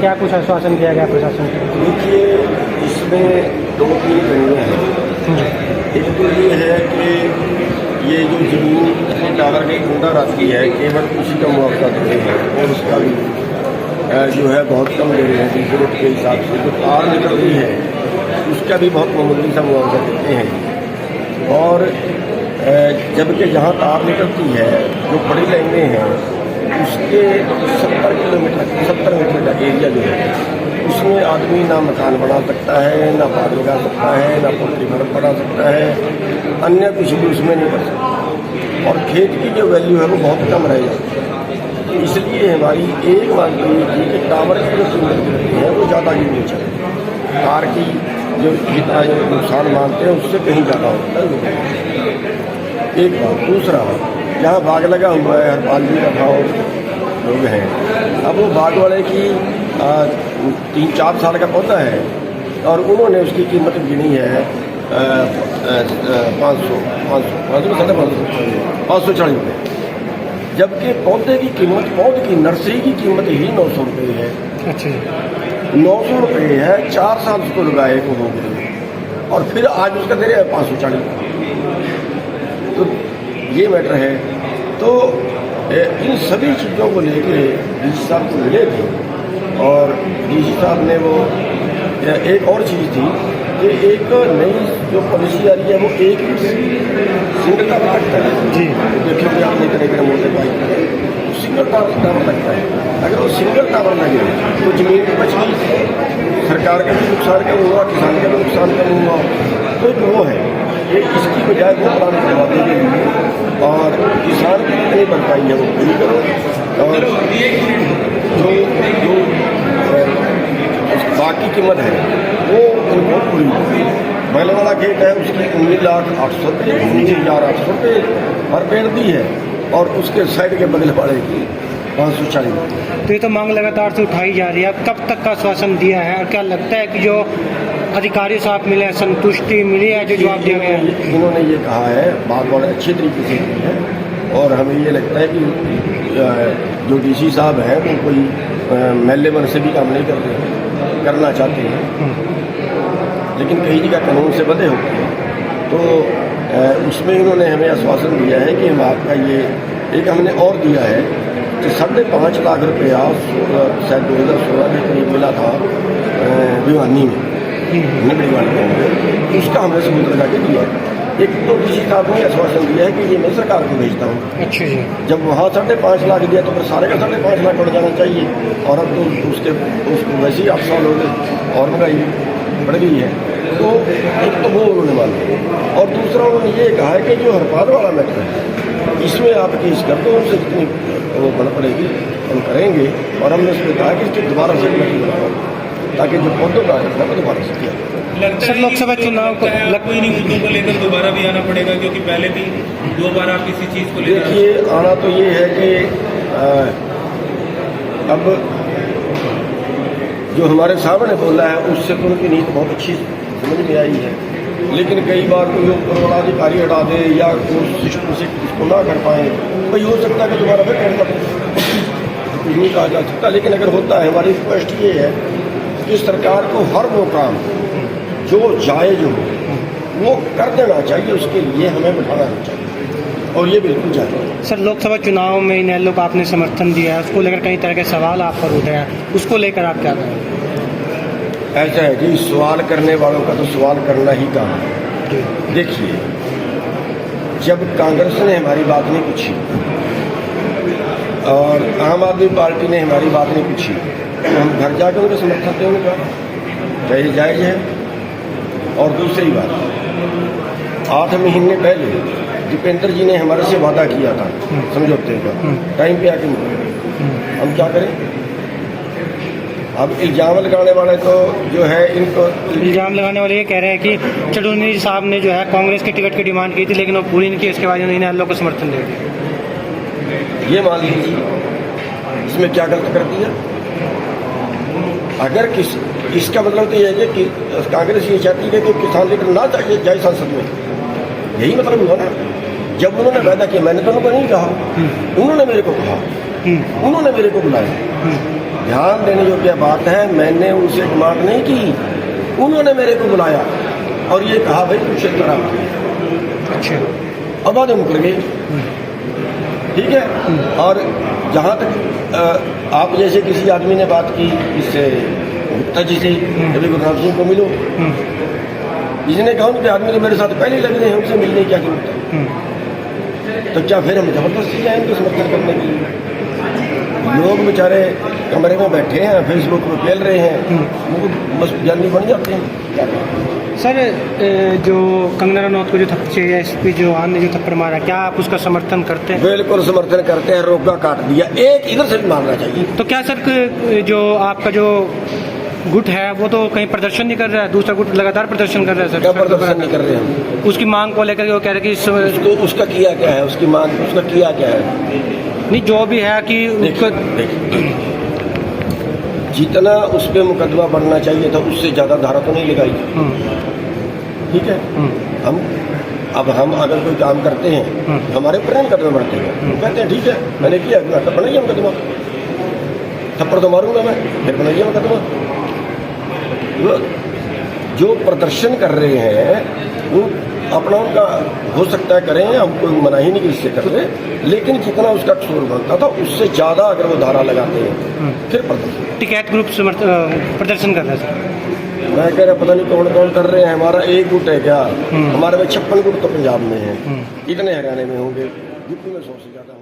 क्या कुछ आश्वासन दिया गया प्रशासन को? देखिए, इसमें 2-3 कमियाँ हैं। एक तो ये है कि ये जो जमीन की टावर की कुंडा राशि है केवल उसी का मुआवजा देते हैं और उसका भी जो है बहुत कम दे रहे हैं। जरूरत के हिसाब से जो तार निकल रही है उसका भी बहुत मामूली सा मुआवजा देते हैं। और जबकि जहाँ तार निकलती है जो बड़ी लाइनें हैं उसके 70 मीटर का एरिया जो है उसमें आदमी ना मकान बना सकता है, ना बाग लगा सकता है, ना पोल्ट्री फार्म बना सकता है, अन्य कुछ भी उसमें नहीं कर सकता। और खेत की जो वैल्यू है वो बहुत कम रह जाती है। इसलिए हमारी एक मांग ये थी कि टावर की जो कीमत है वो ज़्यादा गिरनी चाहिए। तार की जो जितना जो नुकसान मानते हैं उससे कहीं ज़्यादा होता है। एक बात। दूसरा, जहाँ बाग लगा हुआ है हरपाल जी का भाव लोग हैं, अब वो बाग वाले की 3-4 साल का पौधा है और उन्होंने उसकी कीमत गिनी है 540 रुपये, जबकि पौधे की कीमत, पौधे की नर्सरी की कीमत ही 900 रुपये है। अच्छा, 900 रुपये है, 4 साल उसको लगाए को हो गए और फिर आज उसका दे रहे हैं 540। तो ये मैटर है। तो इन सभी चीज़ों को लेकर डीसी साहब को मिले थे और डीसी साहब ने वो एक और चीज़ थी कि एक नई जो पॉलिसी आ रही है वो एक सिंगल टावर लगता है जी। देखिए आपने इतने मोटे पाइप सिंगल टावर लगता है। अगर वो सिंगल टावर लगे तो जमीन की बच गई, सरकार का भी नुकसान कम हुआ, किसान का भी नुकसान कम हुआ। तो एक वो है कि इसकी बजाय वो प्लान करवा देंगे और किसान की जितनी भरपाई है वो पूरी करो और जो बाकी कीमत है वो उनको पूरी। पहले वाला खेत है उसकी 19,800 रुपये, 19,800 रुपये हर पेड़ दी है और उसके साइड के बगल वाले की 540। तो ये तो मांग लगातार से उठाई जा रही है। कब तक का आश्वासन दिया है और क्या लगता है कि जो अधिकारी साहब मिले हैं संतुष्टि मिली है जो जवाब दिया गया है? इन्होंने ये कहा है, बात बड़े अच्छे तरीके से की है और हमें ये लगता है कि जो डीसी साहब हैं वो कोई महल्ले मन से भी काम नहीं करना चाहते हैं, लेकिन कई जगह कानून से बंधे होते हैं। तो उसमें इन्होंने हमें आश्वासन दिया है कि हम आपका ये एक हमने और दिया है कि 5.5 लाख रुपया शायद 2016 के करीब मिला था भिवानी में निबड़ी वाले गाँव में, उसका हमने सबूत लगा के दिया। एक तो डीसी साहब ने आश्वासन दिया है कि ये मैं सरकार को भेजता हूँ। अच्छा जी। जब वहाँ 5.5 लाख दिया तो फिर सारे का 5.5 लाख बढ़ जाना चाहिए और अब तो उसको वैसे ही 8 साल हो गए और महंगाई बढ़ गई है। तो एक तो वो उन्होंने माना और दूसरा उन्होंने ये कहा है कि जो हरपाल वाला मैटर है इसमें आप केस कर दो, उनसे जितनी वो बन पड़ेगी हम करेंगे। और हमने उसमें कहा कि इसकी दोबारा से ताकि जो पौधों का है वो दोबारा से किया जाए। सर, लोकसभा चुनाव को कोई नहीं मुद्दों को लेकर दोबारा भी आना पड़ेगा क्योंकि पहले भी 2 बार आप किसी चीज़ को लेकर देखिए आना तो ये है कि अब जो हमारे सामने बोला है उससे तो उनकी नीति बहुत अच्छी समझ में आई है, लेकिन कई बार कोई ऊपर वाला अधिकारी हटा दे या उस सिस्टम से उसको ना कर पाए, वही हो सकता है कि दोबारा फिर करना कुछ नहीं कहा जा सकता। लेकिन अगर होता है, हमारी रिक्वेस्ट ये है कि सरकार को हर वो काम जो जायज़ हो वो कर देना चाहिए, उसके लिए हमें बिठाना चाहिए और ये बिल्कुल जायज़। सर, लोकसभा चुनाव में इनेलो को आपने समर्थन दिया है, उसको लेकर कई तरह के सवाल आप पर उठे हैं, उसको लेकर आप क्या करें? ऐसा है कि सवाल करने वालों का तो सवाल करना ही काम है। देखिए, जब कांग्रेस ने हमारी बात नहीं पूछी और आम आदमी पार्टी ने हमारी बात नहीं पूछी तो हम घर जाकर उनका समर्थन देंगे का क्या ये जायज़ है? और दूसरी बात, 8 महीने पहले दीपेंद्र जी ने हमारे से वादा किया था समझौते का, टाइम पे आके हम क्या करें? अब इल्ज़ाम लगाने वाले तो जो है इनको इल्ज़ाम लगाने वाले ये कह रहे हैं कि चटर्जी साहब ने जो है कांग्रेस की टिकट की डिमांड की थी लेकिन वो पूरी नहीं की, इसके बाद इन्होंने इनेलो को समर्थन दे दिया। ये मान लीजिए इसमें क्या गलत कर दिया? अगर इसका मतलब तो ये है कि कांग्रेस ये चाहती है कि किसान लीडर ना जाए संसद में, यही मतलब हुआ ना। जब उन्होंने वादा किया, मैंने तो उनको नहीं कहा, उन्होंने मेरे को कहा, उन्होंने मेरे को बुलाया ध्यान देने योग्य बात है, मैंने उनसे डिमांड नहीं की, उन्होंने मेरे को बुलाया और ये कहा भाई कुछ करा, अच्छा। और बाद में मुकर गए। ठीक है। और जहाँ तक आप जैसे किसी आदमी ने बात की इससे गुप्ता जी से, कभी गुरुनाथ सिंह को मिलो, जिसने कहा कि आदमी तो मेरे साथ पहले ही लग रहे हैं, उनसे मिलने की क्या जरूरत है, तो क्या फिर हम जबरदस्ती जाएंगे समर्थन करने के लिए? लोग बेचारे कमरे में बैठे हैं, फेसबुक पे फैल रहे हैं, उनको बस जानी बन जाते हैं, क्या करें? सर जो कंगना रनौत को जो एसपी जवान ने जो थप्पड़ मारा, क्या आप उसका समर्थन करते हैं? बिल्कुल समर्थन करते हैं, रोका काट दिया, एक इधर से भी मारना चाहिए। तो क्या सर जो आपका जो गुट है वो तो कहीं प्रदर्शन नहीं कर रहा है, दूसरा गुट लगातार प्रदर्शन कर रहा है सर? क्या प्रदर्शन नहीं कर रहे हैं? उसकी मांग को लेकर के वो कह रहे कि उसको उसका किया क्या है, उसकी मांग उसका किया क्या है? नहीं, जो भी है कि उसको जितना उस पर मुकदमा बढ़ना चाहिए था उससे ज़्यादा धारा तो नहीं लगाई। ठीक है। हम अगर कोई काम करते हैं हमारे ऊपर नहीं मुकदमा बढ़ते हैं, कहते हैं ठीक है मैंने किया, तब बनाइए मुकदमा, थप्पड़ तो मारूंगा मैं, फिर बनाइए मुकदमा। जो प्रदर्शन कर रहे हैं वो अपना उनका हो सकता है करें, हम कोई मना ही नहीं इससे कर रहे, लेकिन जितना उसका कसूर बनता था उससे ज़्यादा अगर वो धारा लगाते हैं फिर प्रदर्शन। टिकैत ग्रुप प्रदर्शन कर रहा है सर? मैं कह रहा पता नहीं कौन कौन कर रहे हैं, हमारा एक गुट है क्या? हमारे में 56 गुट तो पंजाब में है, इतने हरियाणा में होंगे, यूपी में 100 से ज़्यादा।